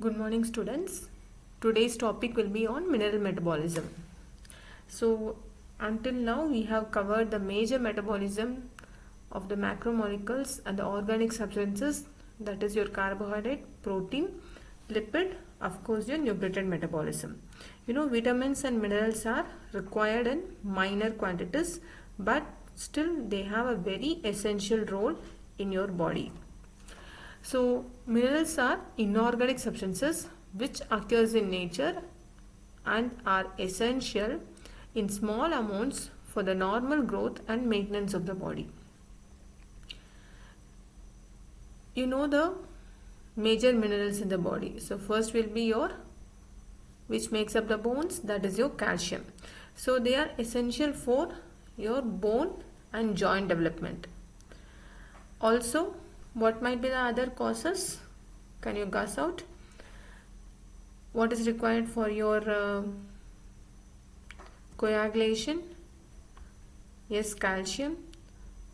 Good morning, students. Today's topic will be on mineral metabolism. So until now we have covered the major metabolism of the macromolecules and the organic substances, that is your carbohydrate, protein, lipid, of course your nucleotide metabolism. Vitamins and minerals are required in minor quantities, but still they have a very essential role in your body. So minerals are inorganic substances which occurs in nature and are essential in small amounts for the normal growth and maintenance of the body. You know the major minerals in the body. So first will be which makes up the bones, that is your calcium. So they are essential for your bone and joint development. Also, what might be the other causes? Can you guess out? What is required for your coagulation? Yes, calcium.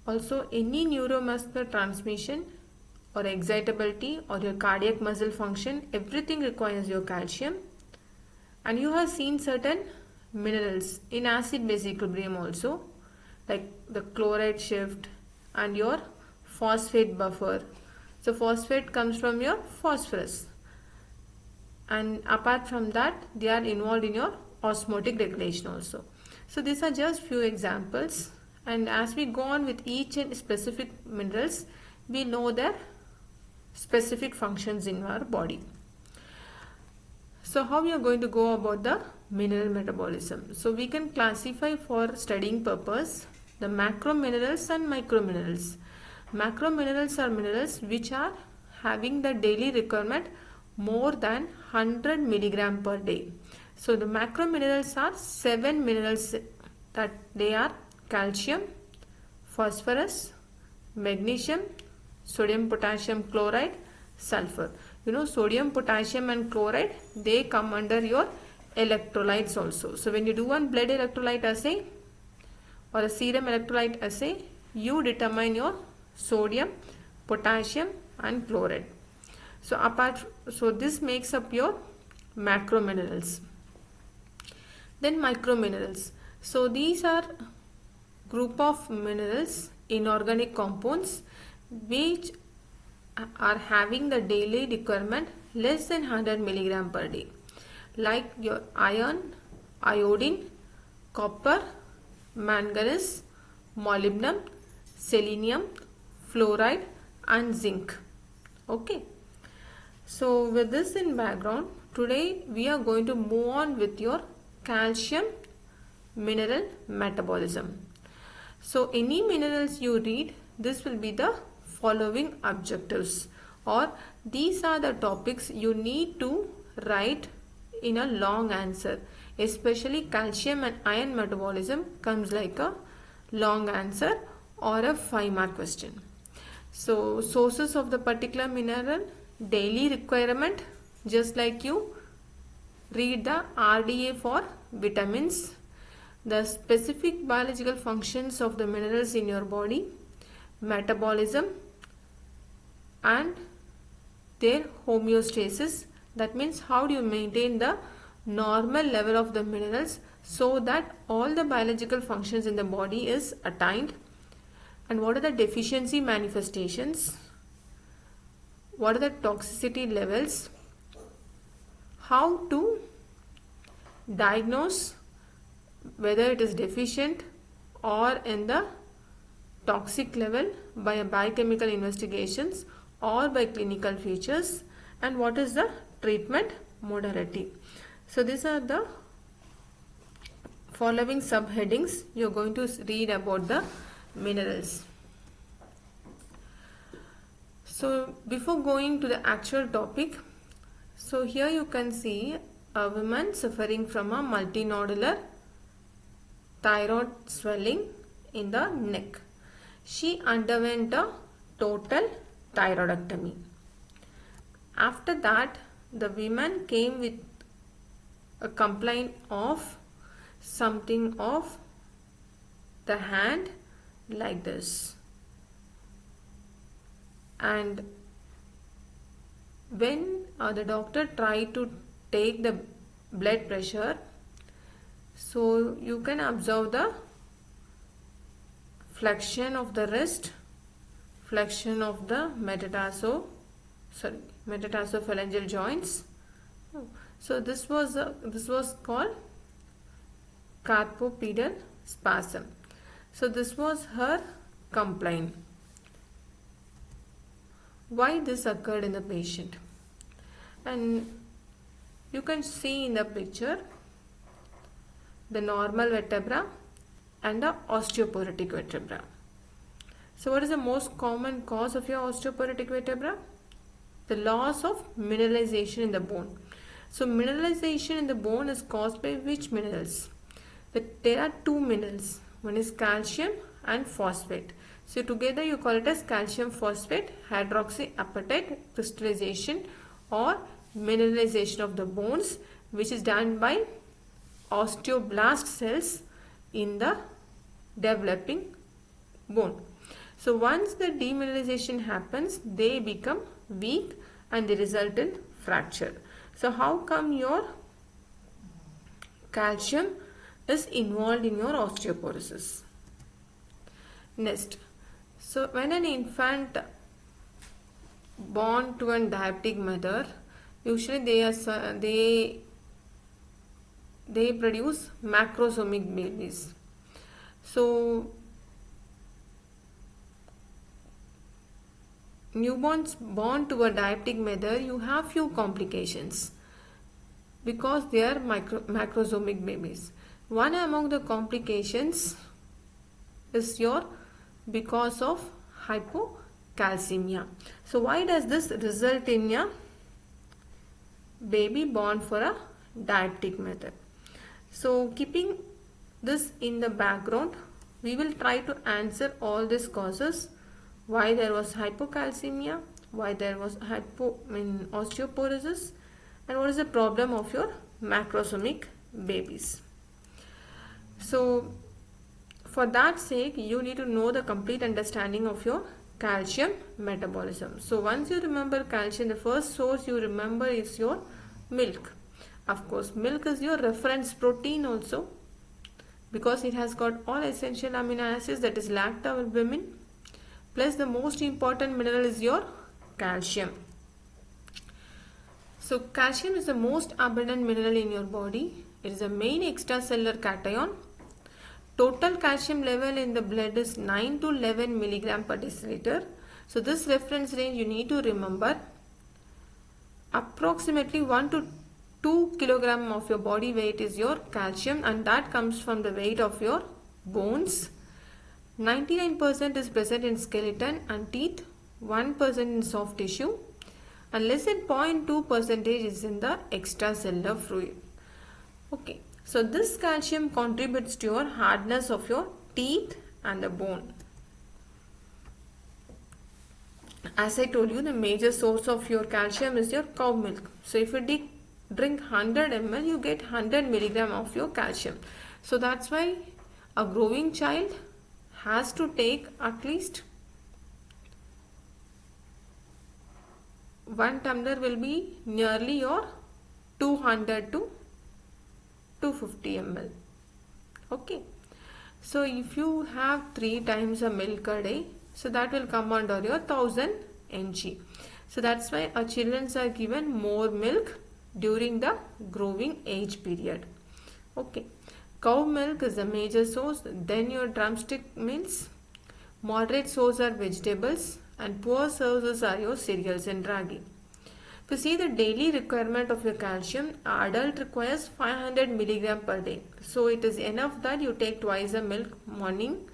Also, any neuromuscular transmission or excitability or your cardiac muscle function, everything requires your calcium. And you have seen certain minerals in acid-base equilibrium also, like the chloride shift and your phosphate buffer. So phosphate comes from your phosphorus, and apart from that they are involved in your osmotic regulation also. So these are just few examples, and as we go on with each and specific minerals, we know their specific functions in our body. So how we are going to go about the mineral metabolism? So we can classify for studying purpose the macro minerals and micro minerals. Macro minerals are minerals which are having the daily requirement more than 100 milligram per day. So the macro minerals are 7 minerals, that they are calcium, phosphorus, magnesium, sodium, potassium, chloride, sulfur. Sodium, potassium and chloride, they come under your electrolytes also. So when you do one blood electrolyte assay or a serum electrolyte assay, you determine your sodium, potassium and chloride. So this makes up your macro minerals. Then micro minerals. So these are group of minerals, inorganic compounds which are having the daily requirement less than 100 milligram per day, like your iron, iodine, copper, manganese, molybdenum, selenium, fluoride and zinc. Okay. So with this in background, today we are going to move on with your calcium mineral metabolism. So any minerals you read, this will be the following objectives, or these are the topics you need to write in a long answer. Especially calcium and iron metabolism comes like a long answer or a 5-mark question. So sources of the particular mineral, daily requirement, just like you read the RDA for vitamins, the specific biological functions of the minerals in your body, metabolism and their homeostasis. That means how do you maintain the normal level of the minerals so that all the biological functions in the body is attained, and what are the deficiency manifestations, what are the toxicity levels, how to diagnose whether it is deficient or in the toxic level by biochemical investigations or by clinical features, and what is the treatment modality. So these are the following subheadings you are going to read about the minerals. So before going to the actual topic, so here you can see a woman suffering from a multinodular thyroid swelling in the neck. She underwent a total thyroidectomy. After that, the woman came with a complaint of something of the hand like this, and when the doctor tried to take the blood pressure. So you can observe the flexion of the wrist, flexion of the metatarsophalangeal joints. So this was called carpopedal spasm. So this was her complaint. Why this occurred in the patient? And you can see in the picture the normal vertebra and the osteoporotic vertebra. So what is the most common cause of your osteoporotic vertebra? The loss of mineralization in the bone. So mineralization in the bone is caused by which minerals? There are two minerals. One is calcium and phosphate. So together you call it as calcium phosphate hydroxyapatite crystallization or mineralization of the bones, which is done by osteoblast cells in the developing bone. So once the demineralization happens, they become weak and they result in fracture. So how come your calcium is involved in your osteoporosis? Next, so when an infant born to a diabetic mother, usually they produce macrosomic babies. So newborns born to a diabetic mother, you have few complications because they are macrosomic babies. One among the complications is because of hypocalcemia. So why does this result in a baby born for a diabetic mother? So keeping this in the background, we will try to answer all these causes. Why there was hypocalcemia, why there was osteoporosis, and what is the problem of your macrosomic babies. So for that sake, you need to know the complete understanding of your calcium metabolism. So once you remember calcium, the first source you remember is your milk. Of course, milk is your reference protein also because it has got all essential amino acids, that is lactalbumin, plus the most important mineral is your calcium. So calcium is the most abundant mineral in your body. It is the main extracellular cation. Total calcium level in the blood is 9 to 11 milligram per deciliter. So this reference range you need to remember. Approximately 1 to 2 kilogram of your body weight is your calcium, and that comes from the weight of your bones. 99% is present in skeleton and teeth, 1% in soft tissue, and less than 0.2% is in the extracellular fluid. Okay, so this calcium contributes to your hardness of your teeth and the bone. As I told you, the major source of your calcium is your cow milk. So if you drink 100 ml, you get 100 milligram of your calcium. So that's why a growing child has to take at least 1 tumbler will be nearly your 200 to 250 ml. Okay. So if you have 3 times a milk a day, so that will come under your 1000 mg. So that's why our children are given more milk during the growing age period. Okay. Cow milk is a major source, then your drumstick meals. Moderate source are vegetables, and poor sources are your cereals and ragi. If you see the daily requirement of your calcium, an adult requires 500 milligram per day. So it is enough that you take twice a milk, morning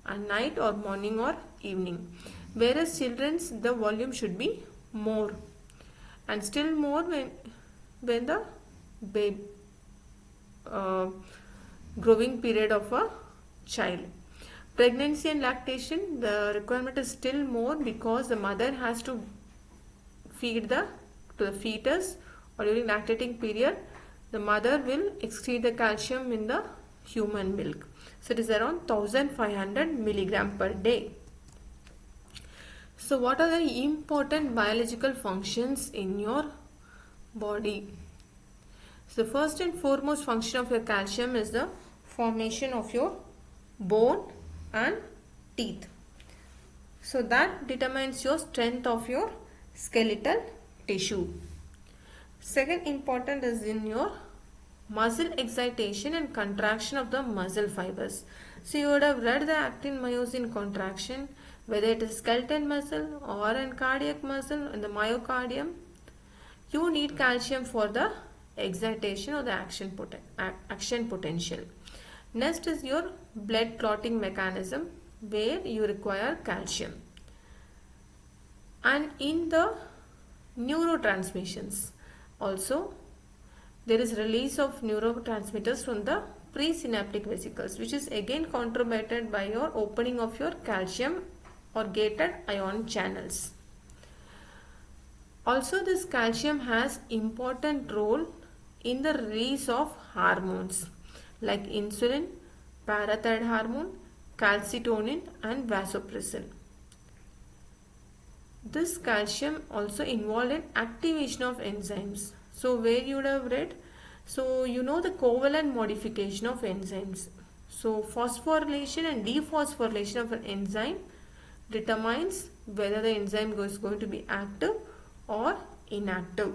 and night, or morning or evening. Whereas children's, the volume should be more, and still more when the baby growing period of a child. Pregnancy and lactation, the requirement is still more because the mother has to feed to the fetus, or during lactating period the mother will excrete the calcium in the human milk. So it is around 1500 milligram per day. So what are the important biological functions in your body. So the first and foremost function of your calcium is the formation of your bone and teeth. So that determines your strength of your skeletal tissue. Second important is in your muscle excitation and contraction of the muscle fibers. So you would have read the actin myosin contraction, whether it is skeletal muscle or in cardiac muscle in the myocardium. You need calcium for the excitation or the action potential. Next is your blood clotting mechanism, where you require calcium. And in the neurotransmissions also, there is release of neurotransmitters from the presynaptic vesicles, which is again contributed by your opening of your calcium or gated ion channels. Also, this calcium has important role in the release of hormones like insulin, parathyroid hormone, calcitonin and vasopressin. This calcium also involved in activation of enzymes. So where you would have read, so you know the covalent modification of enzymes. So phosphorylation and dephosphorylation of an enzyme determines whether the enzyme is going to be active or inactive.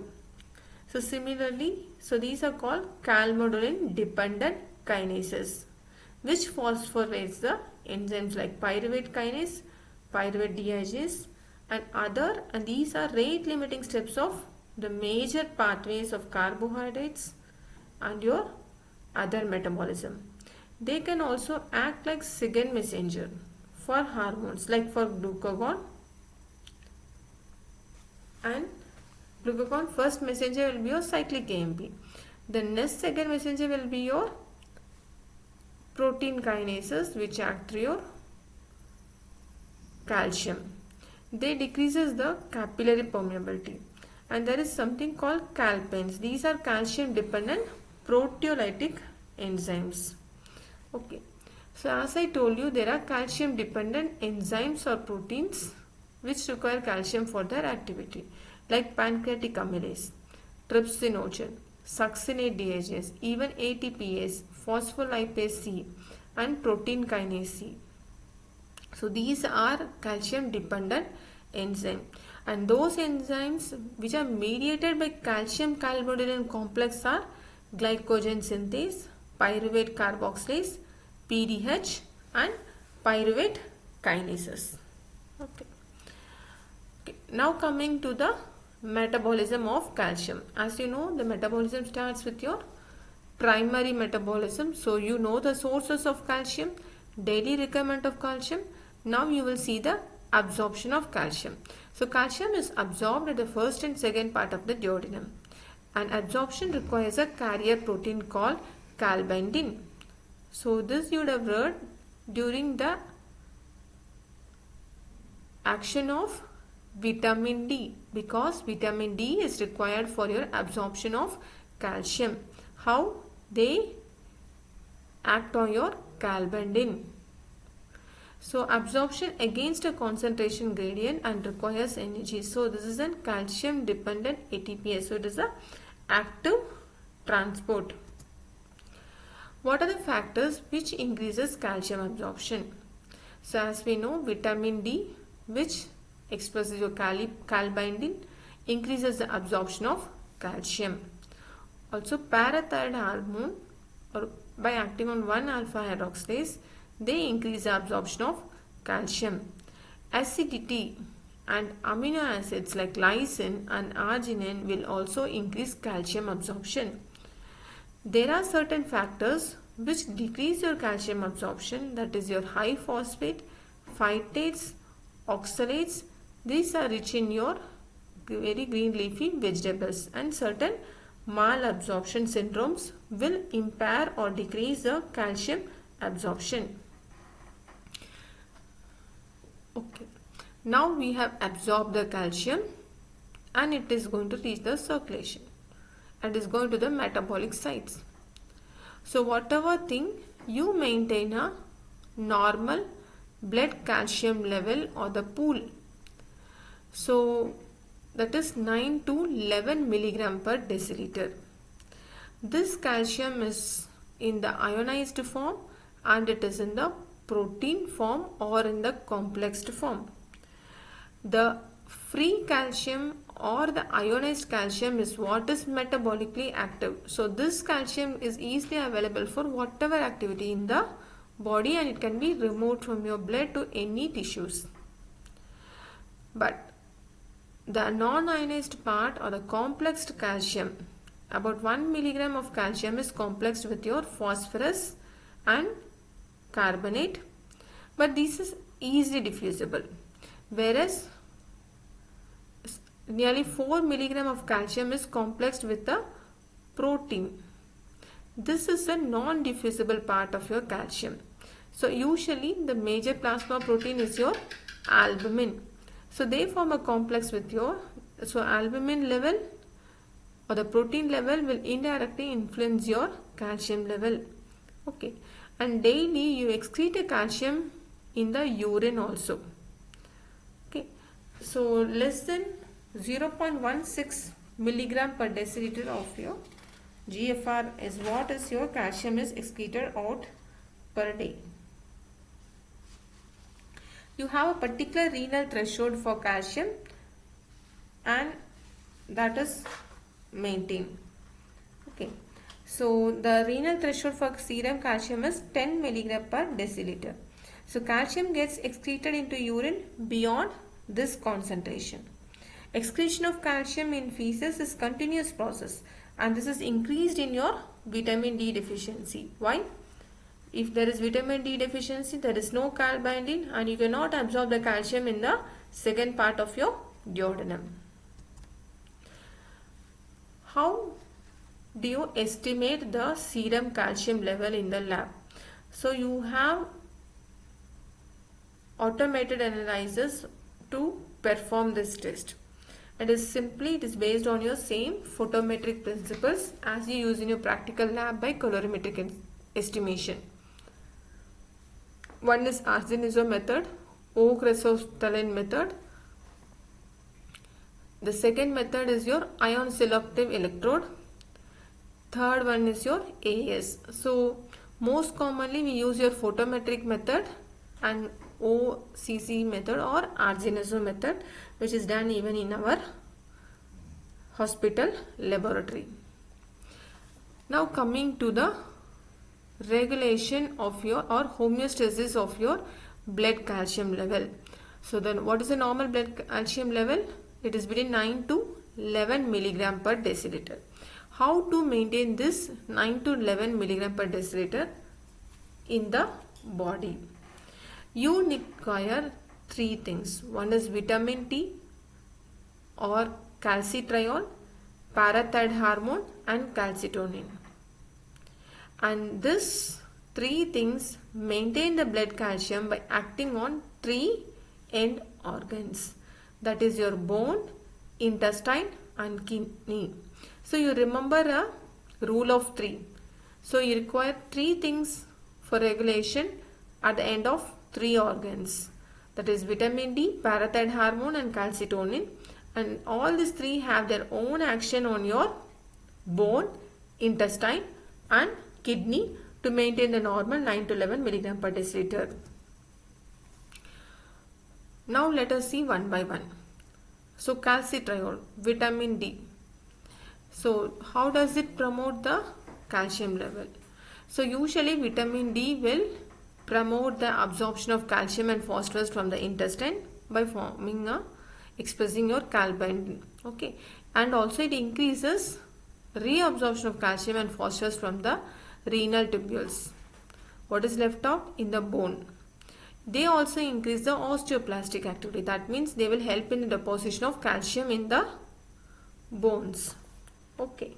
So similarly, so these are called calmodulin dependent kinases, which phosphorylates the enzymes like pyruvate kinase, pyruvate dehydrase and other, and these are rate limiting steps of the major pathways of carbohydrates and your other metabolism. They can also act like second messenger for hormones like for glucagon, and glucagon first messenger will be your cyclic AMP. The next second messenger will be your protein kinases, which act through your calcium. They decreases the capillary permeability, and there is something called calpains. These are calcium dependent proteolytic enzymes. Okay, so as I told you, there are calcium dependent enzymes or proteins which require calcium for their activity, like pancreatic amylase, trypsinogen, succinate dehydrase, even ATPase, phospholipase C and protein kinase C. So these are calcium dependent enzymes, and those enzymes which are mediated by calcium calmodulin complex are glycogen synthase, pyruvate carboxylase, PDH and pyruvate kinases. Okay. Now coming to the metabolism of calcium. As you know, the metabolism starts with your primary metabolism. So you know the sources of calcium, daily requirement of calcium. Now you will see the absorption of calcium. So calcium is absorbed at the first and second part of the duodenum, and absorption requires a carrier protein called calbindin. So this you would have read during the action of vitamin D, because vitamin D is required for your absorption of calcium. How they act on your calbindin. So absorption against a concentration gradient and requires energy. So this is a calcium dependent ATPase. So it is a active transport. What are the factors which increases calcium absorption? So as we know, vitamin D, which expresses your calbindin, increases the absorption of calcium. Also parathyroid hormone, or by acting on 1-alpha hydroxylase, they increase the absorption of calcium. Acidity and amino acids like lysine and arginine will also increase calcium absorption. There are certain factors which decrease your calcium absorption, that is your high phosphate, phytates, oxalates. These are rich in your very green leafy vegetables, and certain malabsorption syndromes will impair or decrease the calcium absorption. Okay, now we have absorbed the calcium and it is going to reach the circulation and is going to the metabolic sites. So whatever thing you maintain a normal blood calcium level or the pool. So that is 9 to 11 milligram per deciliter. This calcium is in the ionized form and it is in the protein form or in the complexed form. The free calcium or the ionized calcium is what is metabolically active. So this calcium is easily available for whatever activity in the body and it can be removed from your blood to any tissues. But the non-ionized part or the complexed calcium, about 1 milligram of calcium is complexed with your phosphorus and carbonate, but this is easily diffusible, whereas nearly 4 milligram of calcium is complexed with the protein. This is a non-diffusible part of your calcium. So usually the major plasma protein is your albumin. So they form a complex with your, so albumin level or the protein level will indirectly influence your calcium level. Okay, and daily you excrete a calcium in the urine also. Okay, so less than 0.16 milligram per deciliter of your GFR is what is your calcium is excreted out per day. You have a particular renal threshold for calcium and that is maintained. Okay, so the renal threshold for serum calcium is 10 milligram per deciliter. So calcium gets excreted into urine beyond this concentration. Excretion of calcium in feces is continuous process and this is increased in your vitamin D deficiency. Why? If there is vitamin D deficiency, there is no cal binding and you cannot absorb the calcium in the second part of your duodenum. How do you estimate the serum calcium level in the lab? So you have automated analyzers to perform this test. It is based on your same photometric principles as you use in your practical lab by colorimetric estimation. One is Arsenism method, O-cresostolene method. The second method is your ion selective electrode. Third one is your AS. So most commonly we use your photometric method and OCC method or Arsenism method, which is done even in our hospital laboratory. Now coming to the regulation of your or homeostasis of your blood calcium level. So then what is the normal blood calcium level? It is between 9 to 11 milligram per deciliter. How to maintain this 9 to 11 milligram per deciliter in the body? You require three things. One is vitamin T or calcitriol, parathyroid hormone and calcitonin. And these three things maintain the blood calcium by acting on three end organs. That is your bone, intestine and kidney. So you remember a rule of three. So you require three things for regulation at the end of three organs. That is vitamin D, parathyroid hormone and calcitonin. And all these three have their own action on your bone, intestine and kidney to maintain the normal 9 to 11 milligram per deciliter. Now let us see one by one. So calcitriol, vitamin D. So how does it promote the calcium level? So usually vitamin D will promote the absorption of calcium and phosphorus from the intestine by expressing your cal binding. Okay, and also it increases reabsorption of calcium and phosphorus from the renal tubules. What is left out? In the bone. They also increase the osteoplastic activity. That means they will help in the deposition of calcium in the bones. Okay.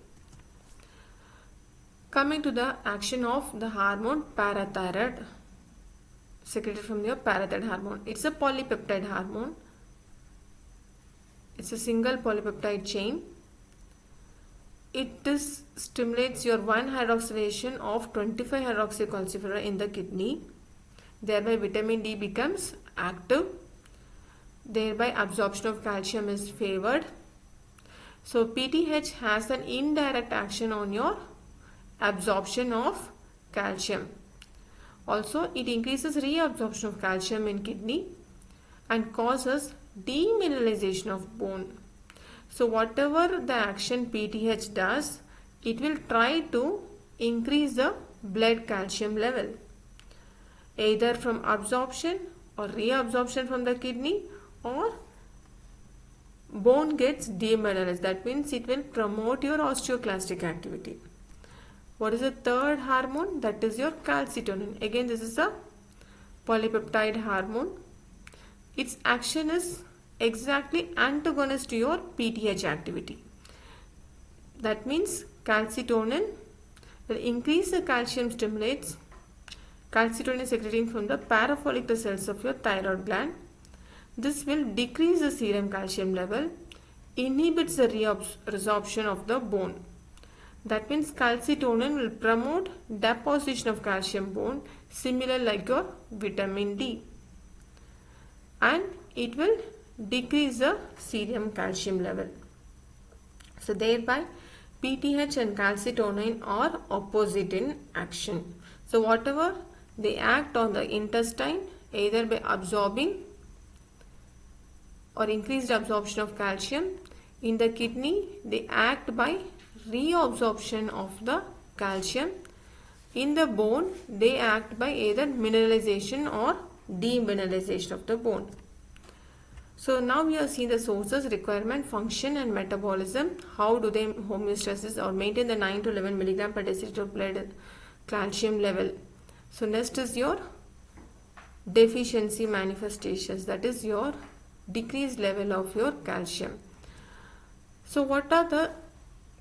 Coming to the action of the hormone parathyroid, secreted from your parathyroid hormone. It's a polypeptide hormone. It's a single polypeptide chain. It stimulates your 1-hydroxylation of 25-hydroxycalciferol in the kidney. Thereby vitamin D becomes active. Thereby absorption of calcium is favored So PTH has an indirect action on your absorption of calcium. Also, it increases reabsorption of calcium in kidney and causes demineralization of bone. So whatever the action PTH does, it will try to increase the blood calcium level, either from absorption or reabsorption from the kidney, or bone gets demineralized. That means it will promote your osteoclastic activity. What is the third hormone? That is your calcitonin. Again, this is a polypeptide hormone. Its action is exactly antagonist to your PTH activity. That means calcitonin will increase the calcium stimulates. Calcitonin is secreting from the parafollicular cells of your thyroid gland. This will decrease the serum calcium level, inhibits the resorption of the bone. That means calcitonin will promote deposition of calcium bone, similar like your vitamin D. And it will decrease the serum calcium level. So thereby PTH and calcitonin are opposite in action. So whatever they act on the intestine, either by absorbing or increased absorption of calcium. In the kidney, they act by reabsorption of the calcium. In the bone, they act by either mineralization or demineralization of the bone. So now we have seen the sources, requirement, function and metabolism. How do they homeostasis or maintain the 9 to 11 milligram per deciliter blood calcium level. So next is your deficiency manifestations, that is your decreased level of your calcium. So what are the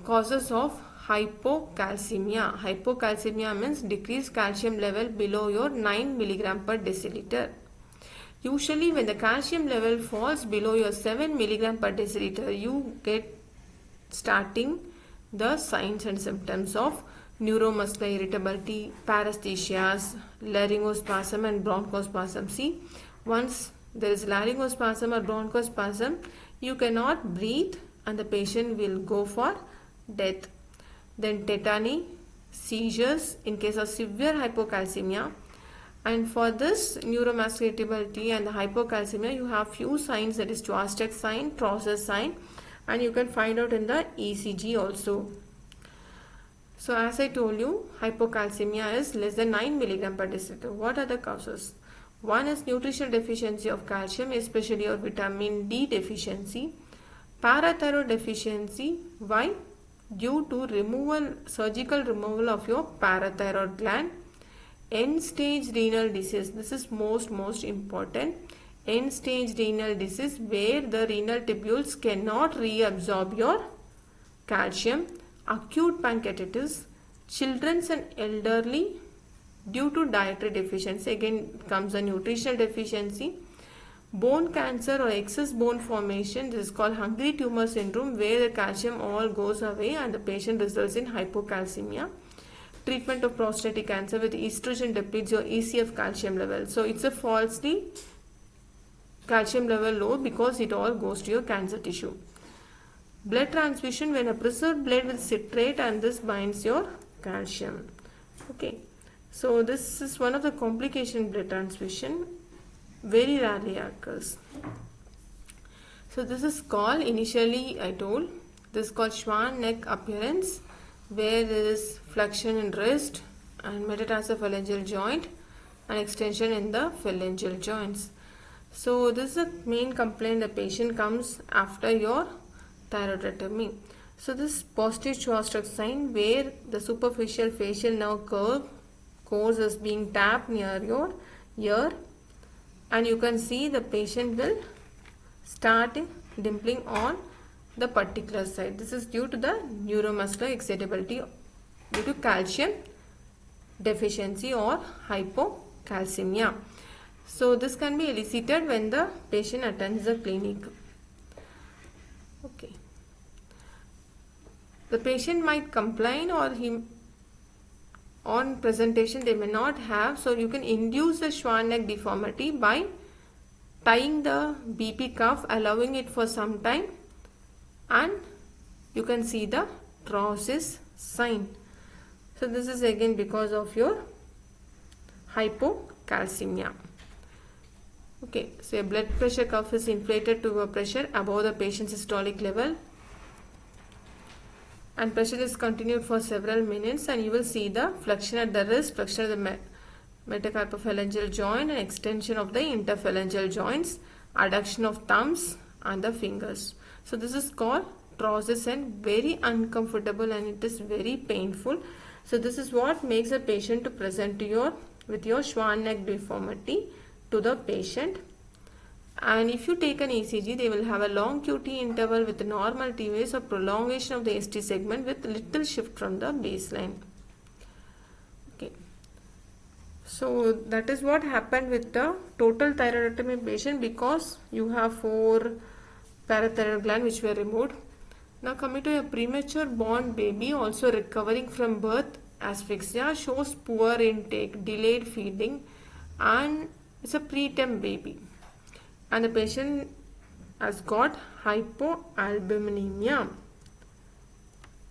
causes of hypocalcemia? Hypocalcemia means decreased calcium level below your 9 milligram per deciliter. Usually when the calcium level falls below your 7 milligram per deciliter, you get starting the signs and symptoms of neuromuscular irritability, paresthesias, laryngospasm and bronchospasm. See, once there is laryngospasm or bronchospasm, you cannot breathe and the patient will go for death. Then tetany, seizures in case of severe hypocalcemia. And for this neuromuscular irritability and the hypocalcemia, you have few signs, that is Chvostek sign, Trousers sign, and you can find out in the ECG also. So as I told you, hypocalcemia is less than 9 milligram per deciliter. What are the causes? One is nutritional deficiency of calcium, especially your vitamin D deficiency. Parathyroid deficiency. Why? Due to surgical removal of your parathyroid gland. End-stage renal disease. This is most important. End-stage renal disease where the renal tubules cannot reabsorb your calcium. Acute pancreatitis. Children's and elderly due to dietary deficiency. Again comes a nutritional deficiency. Bone cancer or excess bone formation. This is called hungry tumor syndrome, where the calcium all goes away and the patient results in hypocalcemia. Treatment of prostatic cancer with estrogen depletes your ECF calcium level. So it's a falsely calcium level low because it all goes to your cancer tissue. Blood transfusion, when a preserved blood with citrate and this binds your calcium. Okay, so this is one of the complication blood transfusion, very rarely occurs. So this is called, initially I told, this is called Schwann neck appearance, where there is flexion in wrist and metatarsophalangeal joint and extension in the phalangeal joints. So this is the main complaint the patient comes after your thyroidectomy. So this positive Chvostek sign, where the superficial facial nerve course is being tapped near your ear, and you can see the patient will start dimpling on the particular side. This is due to the neuromuscular excitability due to calcium deficiency or hypocalcemia. So this can be elicited when the patient attends the clinic. Okay. The patient might complain, or on presentation they may not have. So you can induce the Schwann neck deformity by tying the BP cuff, allowing it for some time, and you can see the Trous's sign. So this is again because of your hypocalcemia. Okay, so your blood pressure cuff is inflated to a pressure above the patient's systolic level, and pressure is continued for several minutes, and you will see the flexion at the wrist, flexion of the metacarpophalangeal joint, and extension of the interphalangeal joints, adduction of thumbs and the fingers. So this is called Trous's and very uncomfortable, and it is very painful. So this is what makes a patient to present to your with your Schwann neck deformity to the patient. And if you take an ECG, they will have a long QT interval with normal T waves or prolongation of the ST segment with little shift from the baseline. Okay. So that is what happened with the total thyroidectomy patient, because you have 4 parathyroid glands which were removed. Now coming to a premature born baby also recovering from birth asphyxia, shows poor intake, delayed feeding, and it's a preterm baby. And the patient has got hypoalbuminemia.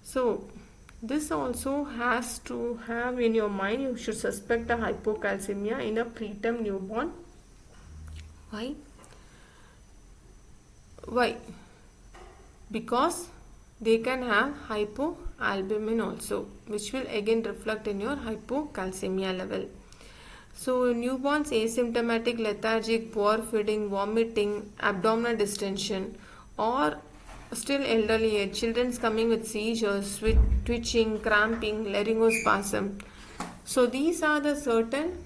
So this also has to have in your mind, you should suspect a hypocalcemia in a preterm newborn. Why? Because they can have hypoalbumin also, which will again reflect in your hypocalcemia level. So newborns asymptomatic, lethargic, poor feeding, vomiting, abdominal distension, or still elderly age, children's coming with seizures, twitching, cramping, laryngospasm. So these are the certain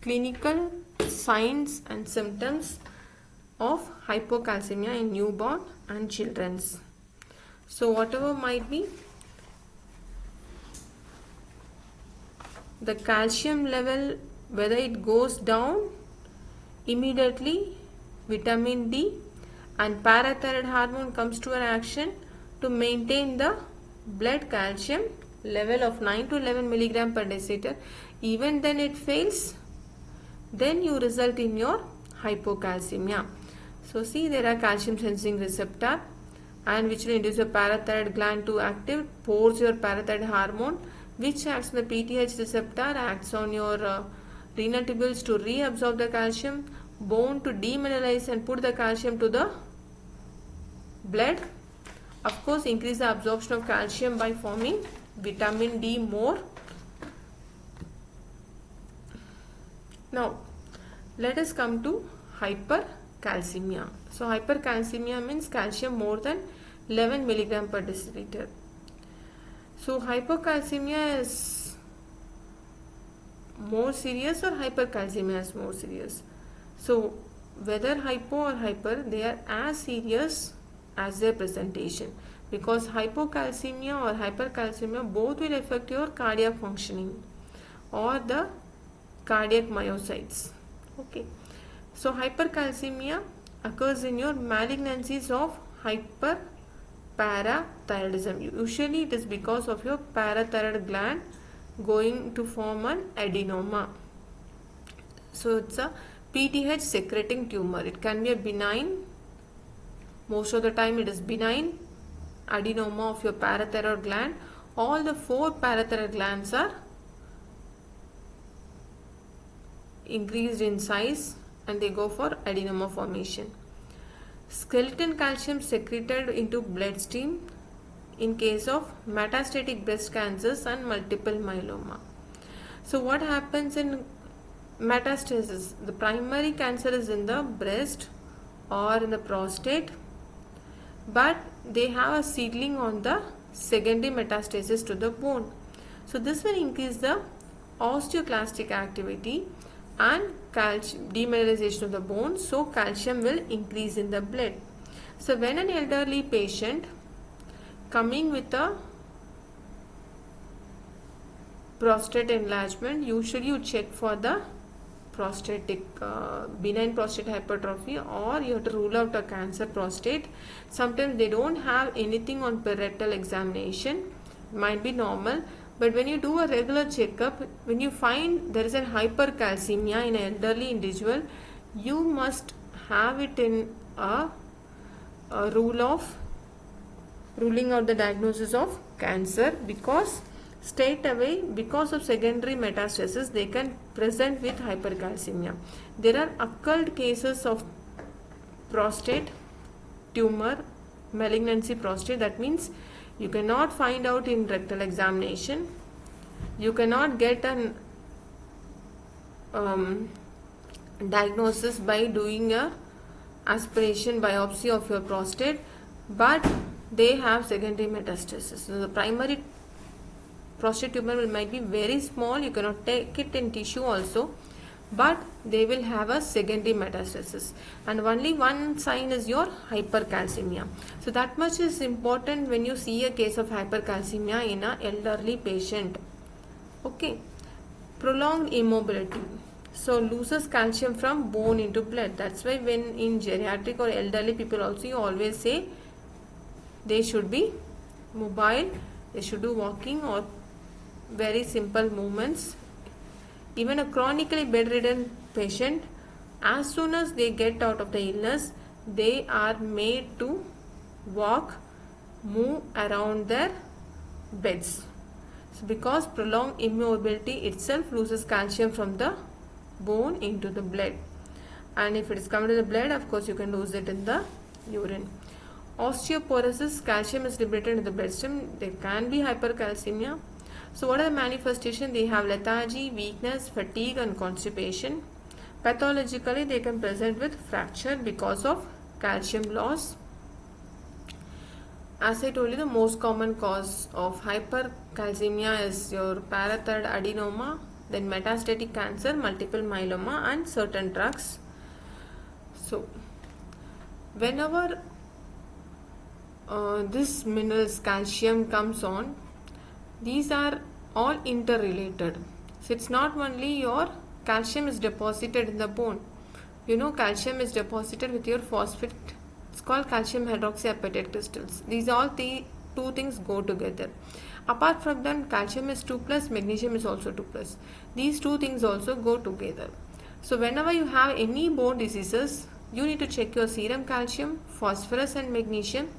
clinical signs and symptoms of hypocalcemia in newborn and children's. So whatever might be, the calcium level, whether it goes down immediately, vitamin D and parathyroid hormone comes to an action to maintain the blood calcium level of 9 to 11 milligram per deciliter. Even then it fails, then you result in your hypocalcemia. So see, there are calcium sensing receptor, and which will induce a parathyroid gland to active, pours your parathyroid hormone, which acts on the PTH receptor, acts on your renal tubules to reabsorb the calcium, bone to demineralize and put the calcium to the blood. Of course, increase the absorption of calcium by forming vitamin D more. Now, let us come to hypercalcemia. So, hypercalcemia means calcium more than 11 milligram per deciliter. So, hypocalcemia is more serious or hypercalcemia is more serious? So, whether hypo or hyper, they are as serious as their presentation, because hypocalcemia or hypercalcemia both will affect your cardiac functioning or the cardiac myocytes. Okay. So, hypercalcemia occurs in your malignancies of hyperparathyroidism. Usually it is because of your parathyroid gland going to form an adenoma. So it's a PTH secreting tumor. It can be a benign, most of the time it is benign adenoma of your parathyroid gland. All the 4 parathyroid glands are increased in size and they go for adenoma formation. Skeleton calcium secreted into bloodstream in case of metastatic breast cancers and multiple myeloma. So what happens in metastasis? The primary cancer is in the breast or in the prostate, but they have a seedling on the secondary metastasis to the bone. So this will increase the osteoclastic activity and demineralization of the bone, so calcium will increase in the blood. So when an elderly patient coming with a prostate enlargement, usually you check for the prostatic benign prostate hypertrophy, or you have to rule out a cancer prostate. Sometimes they don't have anything on parietal examination, might be normal, but when you do a regular checkup, when you find there is a hypercalcemia in an elderly individual, you must have it in a rule of ruling out the diagnosis of cancer, because straight away, because of secondary metastasis, they can present with hypercalcemia. There are occult cases of prostate tumor, malignancy prostate. That means you cannot find out in rectal examination. You cannot get an diagnosis by doing a aspiration biopsy of your prostate, but they have secondary metastasis. So the primary prostate tumor might be very small, you cannot take it in tissue also, but they will have a secondary metastasis, and only one sign is your hypercalcemia. So that much is important when you see a case of hypercalcemia in an elderly patient. Okay. Prolonged immobility. So loses calcium from bone into blood. That's why when in geriatric or elderly people also, you always say they should be mobile, they should do walking or very simple movements. Even a chronically bedridden patient, as soon as they get out of the illness, they are made to walk, move around their beds. So because prolonged immobility itself loses calcium from the bone into the blood, and if it is coming to the blood, of course you can lose it in the urine. Osteoporosis, calcium is liberated in the bloodstream. There can be hypercalcemia. So what are the manifestations? They have lethargy, weakness, fatigue and constipation. Pathologically, they can present with fracture because of calcium loss. As I told you, the most common cause of hypercalcemia is your parathyroid adenoma, then metastatic cancer, multiple myeloma and certain drugs. So whenever this minerals calcium comes on, these are all interrelated. So it's not only your calcium is deposited in the bone. You know, calcium is deposited with your phosphate. It's called calcium hydroxyapatite crystals. These all two things go together. Apart from that, calcium is 2 plus, magnesium is also 2 plus. These two things also go together. So whenever you have any bone diseases, you need to check your serum calcium, phosphorus and magnesium.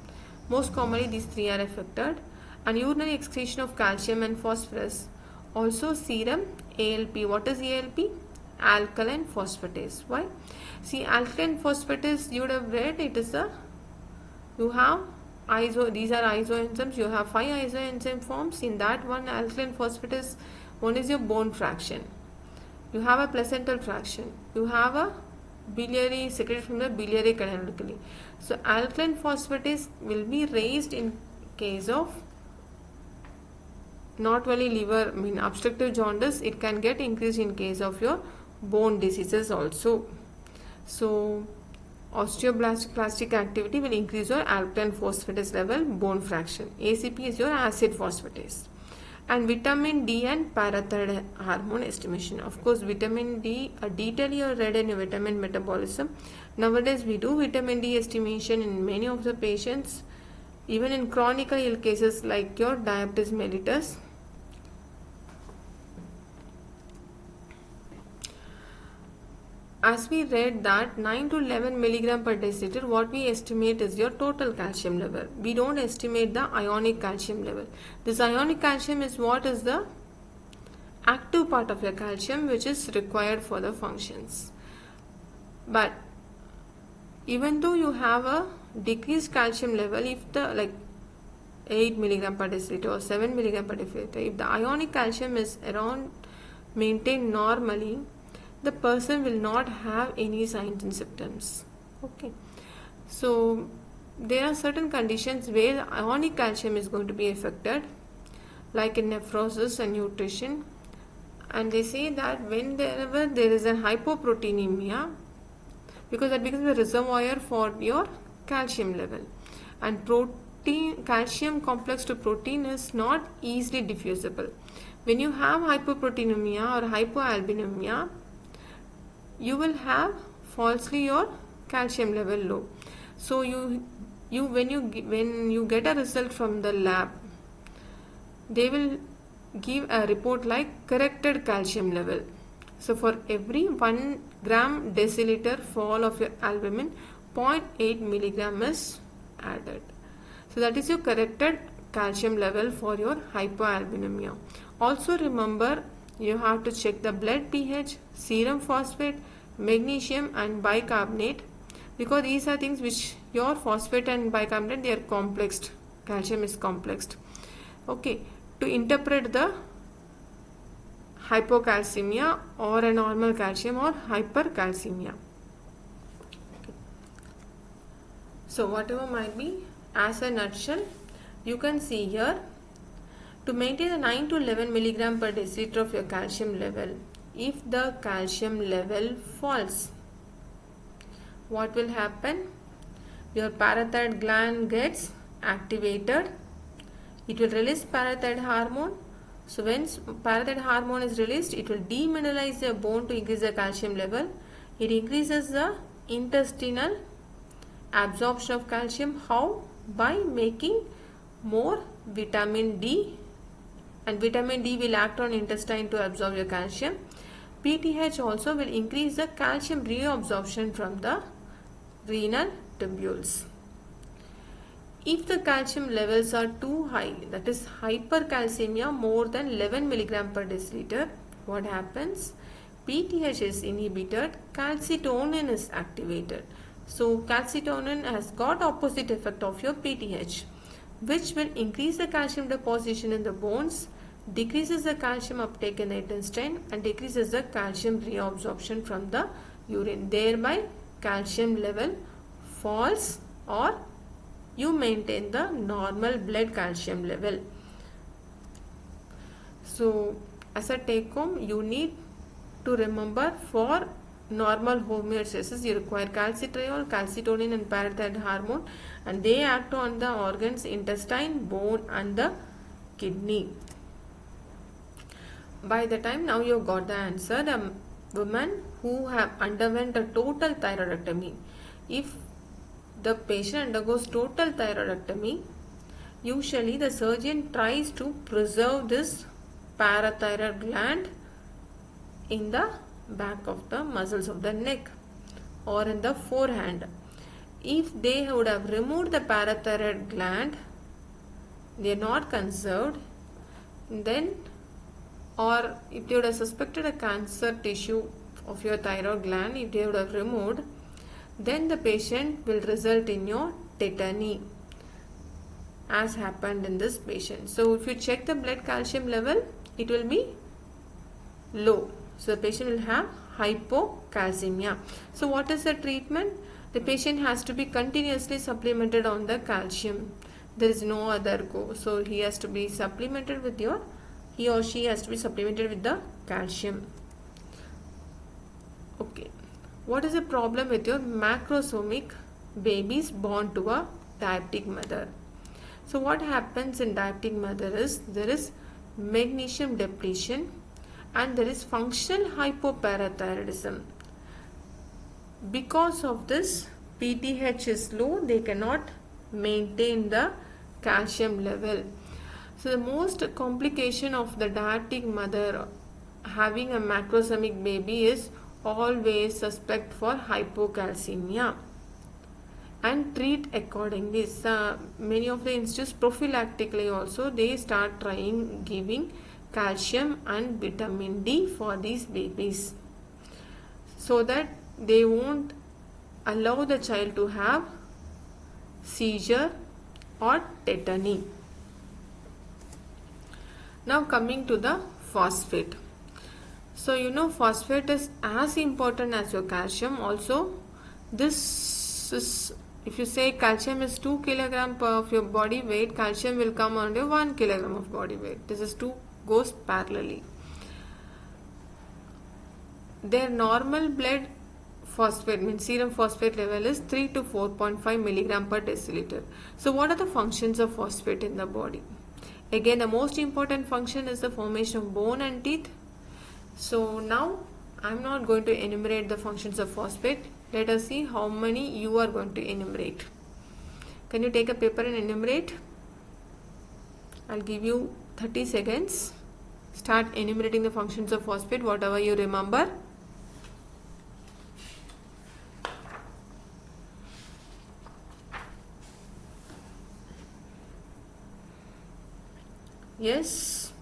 Most commonly these three are affected, and urinary excretion of calcium and phosphorus. Also serum ALP. What is ALP? Alkaline phosphatase. Why? See, alkaline phosphatase, you would have read, it is a, you have these are isoenzymes. You have 5 isoenzyme forms. In that one, alkaline phosphatase, one is your bone fraction. You have a placental fraction. You have a biliary secreted from the biliary canaliculi. So alkaline phosphatase will be raised in case of not only liver, obstructive jaundice, it can get increased in case of your bone diseases also. So osteoblastic activity will increase your alkaline phosphatase level, bone fraction. ACP is your acid phosphatase. And vitamin D and parathyroid hormone estimation. Of course, vitamin D, a detail you read in your vitamin metabolism. Nowadays, we do vitamin D estimation in many of the patients, even in chronically ill cases like your diabetes mellitus. As we read that 9 to 11 milligram per deciliter, what we estimate is your total calcium level. We don't estimate the ionic calcium level. This ionic calcium is what is the active part of your calcium which is required for the functions. But even though you have a decreased calcium level, if the 8 milligram per deciliter or 7 milligram per deciliter, if the ionic calcium is around maintained normally, the person will not have any signs and symptoms. Okay, so there are certain conditions where the ionic calcium is going to be affected, like in nephrosis and nutrition, and they say that whenever there is a hypoproteinemia, because that becomes a reservoir for your calcium level, and calcium complex to protein is not easily diffusible. When you have hypoproteinemia or hypoalbuminemia, you will have falsely your calcium level low. So when you get a result from the lab, they will give a report like corrected calcium level. So for every 1 gram deciliter fall of your albumin, 0.8 milligram is added. So that is your corrected calcium level for your hypoalbuminemia. Also remember, you have to check the blood pH, serum phosphate, magnesium and bicarbonate, because these are things which your phosphate and bicarbonate, they are complexed. Calcium is complexed. Okay, to interpret the hypocalcemia or a normal calcium or hypercalcemia. So whatever might be, as a nutshell, you can see here, to maintain the 9 to 11 milligram per deciliter of your calcium level, if the calcium level falls, what will happen? Your parathyroid gland gets activated. It will release parathyroid hormone. So when parathyroid hormone is released, it will demineralize the bone to increase the calcium level. It increases the intestinal absorption of calcium. How? By making more vitamin D, and vitamin D will act on intestine to absorb your calcium. PTH also will increase the calcium reabsorption from the renal tubules. If the calcium levels are too high, that is hypercalcemia, more than 11 milligram per deciliter, what happens? PTH is inhibited, calcitonin is activated. So calcitonin has got opposite effect of your PTH, which will increase the calcium deposition in the bones, decreases the calcium uptake in the intestine and decreases the calcium reabsorption from the urine. Thereby calcium level falls, or you maintain the normal blood calcium level. So as a take home, you need to remember, for normal homeostasis you require calcitriol, calcitonin and parathyroid hormone, and they act on the organs, intestine, bone and the kidney. By the time now you have got the answer, the women who have underwent a total thyroidectomy, if the patient undergoes total thyroidectomy, usually the surgeon tries to preserve this parathyroid gland in the back of the muscles of the neck or in the forehand. If they would have removed the parathyroid gland, they are not conserved, then, or if they would have suspected a cancer tissue of your thyroid gland, if they would have removed, then the patient will result in your tetany, as happened in this patient. So if you check the blood calcium level, it will be low. So the patient will have hypocalcemia. So what is the treatment? The patient has to be continuously supplemented on the calcium. There is no other go. So he has to be supplemented with your, he or she has to be supplemented with the calcium. Okay. What is the problem with your macrosomic babies born to a diabetic mother? So what happens in diabetic mother is, there is magnesium depletion and there is functional hypoparathyroidism. Because of this, PTH is low, they cannot maintain the calcium level. So the most complication of the diabetic mother having a macrosomic baby is always suspect for hypocalcemia and treat accordingly. Many of the institutes prophylactically also they start trying giving calcium and vitamin D for these babies, so that they won't allow the child to have seizure or tetany. Now coming to the phosphate. So you know phosphate is as important as your calcium. Also this is, if you say calcium is 2 kg of your body weight, calcium will come under 1 kg of body weight. This is 2 goes parallelly. Their normal blood phosphate means serum phosphate level is 3 to 4.5 milligram per deciliter. So what are the functions of phosphate in the body? Again, the most important function is the formation of bone and teeth. So now I am not going to enumerate the functions of phosphate. Let us see how many you are going to enumerate. Can you take a paper and enumerate? I'll give you 30 seconds. Start enumerating the functions of phosphate, whatever you remember. Yes.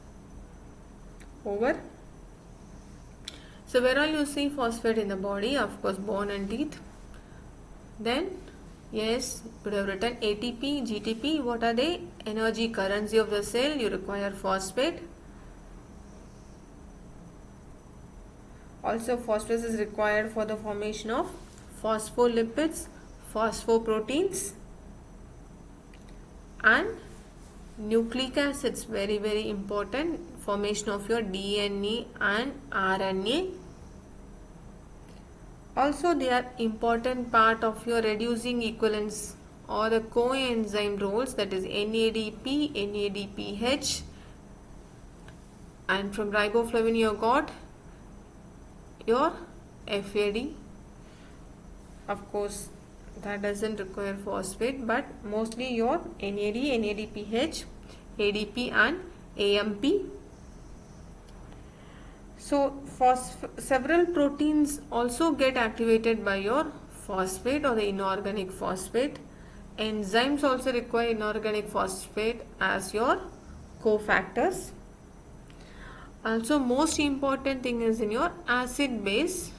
Over. So where all you see phosphate in the body? Of course, bone and teeth. Then, yes, you would have written ATP, GTP. What are they? Energy currency of the cell. You require phosphate. Also, phosphorus is required for the formation of phospholipids, phosphoproteins, and nucleic acids. Very, very important. Formation of your DNA and RNA. Also, they are important part of your reducing equivalence or the coenzyme roles, that is NADP, NADPH, and from riboflavin you got your FAD. Of course, that doesn't require phosphate, but mostly your NAD, NADPH, ADP and AMP. So several proteins also get activated by your phosphate or the inorganic phosphate. Enzymes also require inorganic phosphate as your cofactors. Also, most important thing is in your acid base,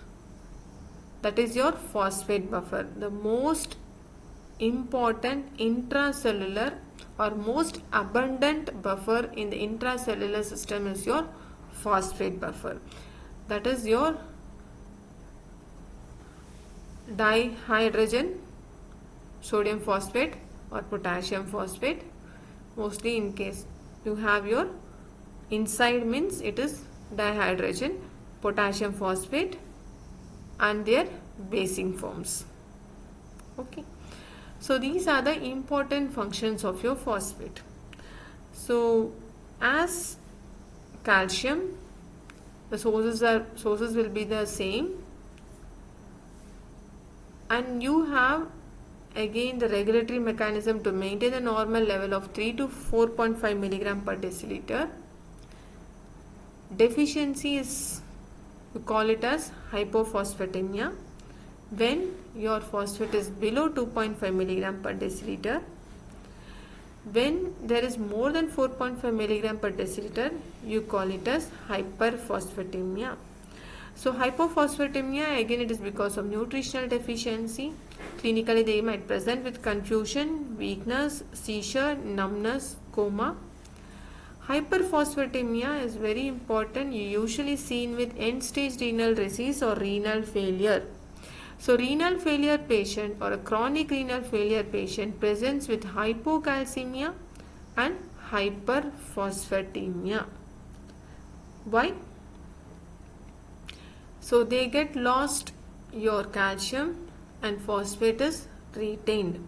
that is your phosphate buffer. The most important intracellular or most abundant buffer in the intracellular system is your phosphate buffer. That is your dihydrogen sodium phosphate or potassium phosphate. Mostly in case you have your inside means it is dihydrogen potassium phosphate and their basing forms. Okay, so these are the important functions of your phosphate. So as calcium, the sources will be the same, and you have again the regulatory mechanism to maintain the normal level of 3 to 4.5 milligram per deciliter. Deficiency is, you call it as hypophosphatemia, when your phosphate is below 2.5 milligram per deciliter. When there is more than 4.5 milligram per deciliter, you call it as hyperphosphatemia. So hypophosphatemia, again it is because of nutritional deficiency. Clinically they might present with confusion, weakness, seizure, numbness, coma. Hyperphosphatemia is very important, usually seen with end-stage renal disease or renal failure. So renal failure patient or a chronic renal failure patient presents with hypocalcemia and hyperphosphatemia. Why? So they get lost your calcium and phosphate is retained.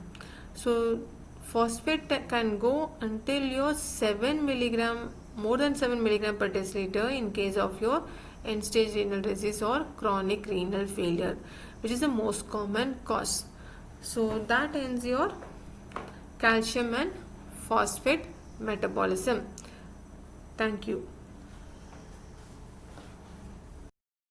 So phosphate can go until your 7 milligram, more than 7 milligram per deciliter in case of your end-stage renal disease or chronic renal failure, which is the most common cause. So that ends your calcium and phosphate metabolism. Thank you.